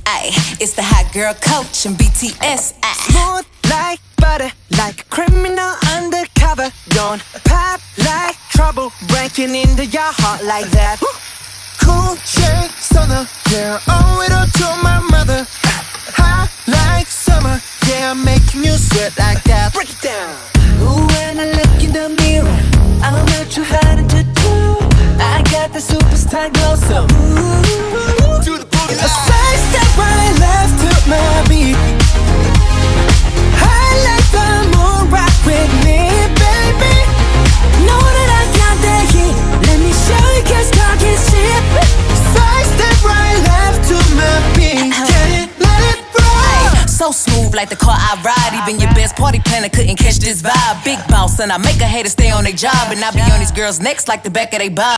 Ay, it's the hot girl coach and BTS. Ay. Smooth like butter, like a criminal undercover. Don't pop like trouble, breaking into your heart like that. Cool shade stunner, yeah, owe it all to my mother. Hot like summer, yeah, I'm making you sweat like that. Break it down. Ooh, when I look in the mirror, I'm not too hard to do. I got the superstar glow, so ooh, do the booty. A side step right left to my beat. I like the moon, rock with me, baby. Know that I got the heat. Let me show you, 'cause talk is cheap. Side step right left to my beat. Get it, let it roll. So smooth like the car I ride. Even your best party planner couldn't catch this vibe. Big boss and I make a hater stay on their job. And I be on these girls' necks like the back of they bob.